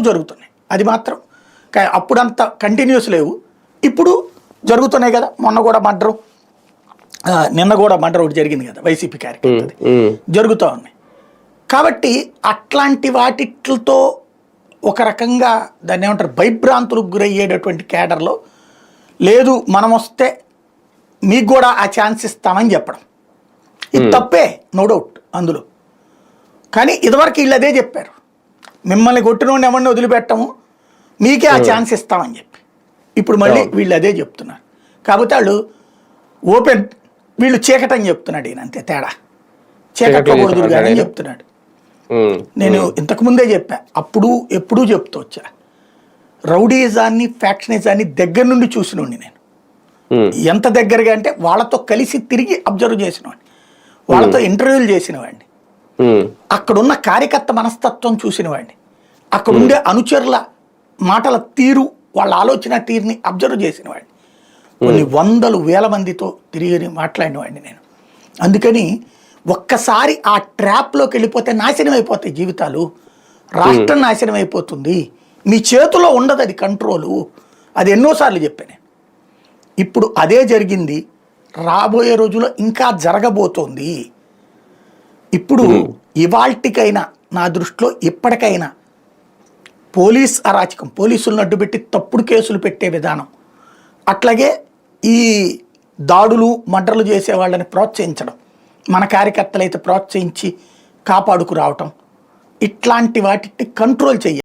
జరుగుతున్నాయి. అది మాత్రం అప్పుడంత కంటిన్యూస్ లేవు, ఇప్పుడు జరుగుతున్నాయి కదా. మొన్న కూడా మర్డరు, నిన్న కూడా మర్డర్ ఒకటి జరిగింది కదా వైసీపీ కార్యకర్తది, జరుగుతూ ఉన్నాయి. కాబట్టి అట్లాంటి వాటితో ఒక రకంగా దాన్ని ఏమంటారు భయభ్రాంతులకు గురయ్యేటటువంటి కేడర్లో లేదు, మనం వస్తే మీకు కూడా ఆ ఛాన్స్ ఇస్తామని చెప్పడం ఇది తప్పే, నో డౌట్ అందులో. కానీ ఇదివరకు వీళ్ళు అదే చెప్పారు, మిమ్మల్ని కొట్టినోడిని ఎవరిని వదిలిపెట్టము, మీకే ఆ ఛాన్స్ ఇస్తామని చెప్పి. ఇప్పుడు మళ్ళీ వీళ్ళు అదే చెప్తున్నారు. కాకపోతే వాళ్ళు ఓపెన్, వీళ్ళు చీకటని చెప్తున్నాడు ఈయన, అంతే తేడా. చీకట్లో కొడుదురు కానీ అని చెప్తున్నాడు. నేను ఇంతకుముందే చెప్పా, అప్పుడు ఎప్పుడూ చెప్తూ వచ్చా, రౌడీజాన్ని ఫ్యాక్షనిజాన్ని దగ్గర నుండి చూసినోడిని నేను. ఎంత దగ్గరగా అంటే వాళ్ళతో కలిసి తిరిగి అబ్జర్వ్ చేసినవాడిని, వాళ్ళతో ఇంటర్వ్యూలు చేసినవాడిని, అక్కడున్న కార్యకర్త మనస్తత్వం చూసినవాడిని, అక్కడుండే అనుచరుల మాటల తీరు, వాళ్ళ ఆలోచన తీరుని అబ్జర్వ్ చేసినవాడిని, కొన్ని వందలు వేల మందితో తిరిగి మాట్లాడినవాడిని నేను. అందుకని ఒక్కసారి ఆ ట్రాప్లోకి వెళ్ళిపోతే నాశనం అయిపోతాయి జీవితాలు, రాష్ట్రం నాశనం అయిపోతుంది, మీ చేతిలో ఉండదు అది కంట్రోలు. అది ఎన్నోసార్లు చెప్పాను. ఇప్పుడు అదే జరిగింది, రాబోయే రోజుల్లో ఇంకా జరగబోతోంది. ఇప్పుడు ఇవాల్టికైనా నా దృష్టిలో ఇప్పటికైనా పోలీస్ అరాచకం, పోలీసులను అడ్డుపెట్టి తప్పుడు కేసులు పెట్టే విధానం, అట్లాగే ఈ దాడులు మర్డర్లు చేసే వాళ్ళని ప్రోత్సహించడం, మన కార్యకర్తలు అయితే ప్రోత్సహించి కాపాడుకు రావటం, ఇట్లాంటి వాటిని కంట్రోల్ చేయాలి.